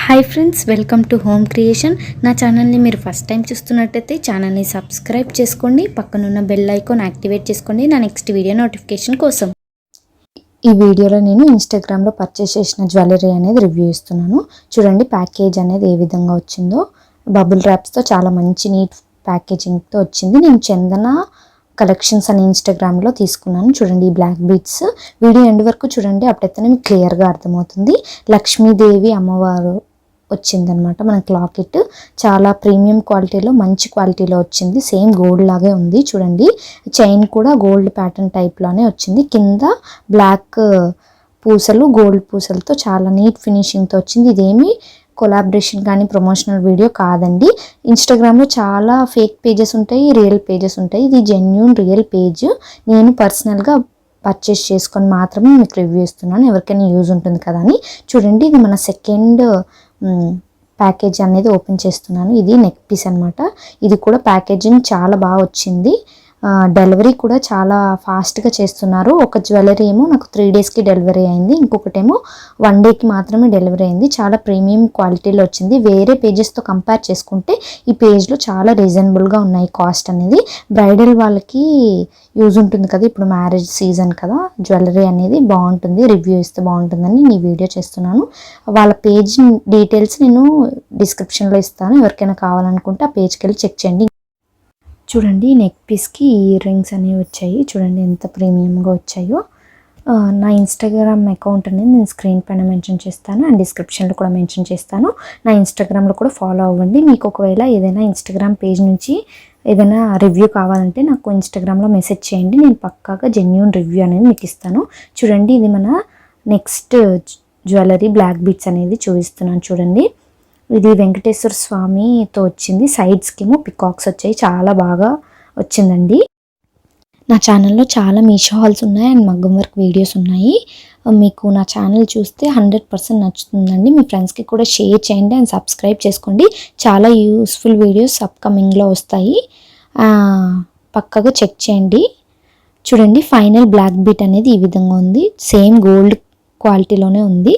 Hi friends, welcome to home creation. నా ఛానల్ని మీరు ఫస్ట్ టైం చూస్తున్నట్టయితే ఛానల్ని సబ్స్క్రైబ్ చేసుకోండి, పక్కనున్న బెల్ ఐకాన్ యాక్టివేట్ చేసుకోండి నా నెక్స్ట్ వీడియో నోటిఫికేషన్ కోసం. ఈ వీడియోలో నేను ఇన్స్టాగ్రామ్లో పర్చేస్ చేసిన జ్యువెలరీ అనేది రివ్యూ ఇస్తున్నాను. చూడండి ప్యాకేజ్ అనేది ఏ విధంగా వచ్చిందో. బబుల్ ర్యాప్స్తో చాలా మంచి నీట్ ప్యాకేజింగ్తో వచ్చింది. నేను చందన కలెక్షన్స్ అని ఇన్స్టాగ్రామ్లో తీసుకున్నాను. చూడండి ఈ బ్లాక్ బీడ్స్ వీడియో ఎండ్ వరకు చూడండి, అప్పుడైతేనే మీకు క్లియర్గా అర్థమవుతుంది. లక్ష్మీదేవి అమ్మవారు వచ్చిందనమాట. మన క్లాకెట్ చాలా ప్రీమియం క్వాలిటీలో మంచి క్వాలిటీలో వచ్చింది. సేమ్ గోల్డ్ లాగే ఉంది. చూడండి చైన్ కూడా గోల్డ్ ప్యాటర్న్ టైప్లోనే వచ్చింది. కింద బ్లాక్ పూసలు గోల్డ్ పూసలతో చాలా నీట్ ఫినిషింగ్తో వచ్చింది. ఇదేమి కొలాబరేషన్ కానీ ప్రమోషనల్ వీడియో కాదండి. ఇన్స్టాగ్రామ్లో చాలా ఫేక్ పేజెస్ ఉంటాయి, రియల్ పేజెస్ ఉంటాయి. ఇది జెన్యూన్ రియల్ పేజ్. నేను పర్సనల్గా పర్చేస్ చేసుకొని మాత్రమే మీకు రివ్యూ ఇస్తున్నాను, ఎవరికైనా యూజ్ ఉంటుంది కదా అని. చూడండి ఇది మన సెకండ్ ప్యాకేజ్ అనేది ఓపెన్ చేస్తున్నాను. ఇది నెక్ పీస్ అనమాట. ఇది కూడా ప్యాకేజింగ్ చాలా బాగా వచ్చింది. డెలివరీ కూడా చాలా ఫాస్ట్గా చేస్తున్నారు. ఒక జ్యువెలరీ ఏమో నాకు 3 డేస్కి డెలివరీ అయింది, ఇంకొకటేమో 1 డేకి మాత్రమే డెలివరీ అయింది. చాలా ప్రీమియం క్వాలిటీలో వచ్చింది. వేరే పేజెస్తో కంపేర్ చేసుకుంటే ఈ పేజ్లో చాలా రీజనబుల్గా ఉన్నాయి కాస్ట్ అనేది. బ్రైడల్ వాళ్ళకి యూజ్ ఉంటుంది కదా, ఇప్పుడు మ్యారేజ్ సీజన్ కదా, జ్యువెలరీ అనేది బాగుంటుంది, రివ్యూ ఇస్తే బాగుంటుందని నేను ఈ వీడియో చేస్తున్నాను. వాళ్ళ పేజ్ డీటెయిల్స్ నేను డిస్క్రిప్షన్లో ఇస్తాను, ఎవరికైనా కావాలనుకుంటే ఆ పేజ్కి వెళ్ళి చెక్ చేయండి. చూడండి నెక్ పీస్కి ఇయర్ రింగ్స్ అనేవి వచ్చాయి. చూడండి ఎంత ప్రీమియంగా వచ్చాయో. నా ఇన్స్టాగ్రామ్ అకౌంట్ అనేది నేను స్క్రీన్ పైన మెన్షన్ చేస్తాను అండ్ డిస్క్రిప్షన్లో కూడా మెన్షన్ చేస్తాను. నా ఇన్స్టాగ్రామ్లో కూడా ఫాలో అవ్వండి. మీకు ఒకవేళ ఏదైనా ఇన్స్టాగ్రామ్ పేజ్ నుంచి ఏదైనా రివ్యూ కావాలంటే నాకు ఇన్స్టాగ్రామ్లో మెసేజ్ చేయండి, నేను పక్కాగా జెన్యూన్ రివ్యూ అనేది మీకు ఇస్తాను. చూడండి ఇది మన నెక్స్ట్ జ్యువెలరీ బ్లాక్ బీడ్స్ అనేది చూపిస్తున్నాను. చూడండి ఇది వెంకటేశ్వర స్వామితో వచ్చింది. సైడ్స్కి ఏమో పికాక్స్ వచ్చాయి, చాలా బాగా వచ్చిందండి. నా ఛానల్లో చాలా మీషో హాల్స్ ఉన్నాయి అండ్ మగ్గం వర్క్ వీడియోస్ ఉన్నాయి. మీకు నా ఛానల్ చూస్తే 100% నచ్చుతుందండి. మీ ఫ్రెండ్స్కి కూడా షేర్ చేయండి అండ్ సబ్స్క్రైబ్ చేసుకోండి. చాలా యూస్ఫుల్ వీడియోస్ అప్కమింగ్లో వస్తాయి, పక్కగా చెక్ చేయండి. చూడండి ఫైనల్ బ్లాక్ బీట్ అనేది ఈ విధంగా ఉంది. సేమ్ గోల్డ్ క్వాలిటీలోనే ఉంది.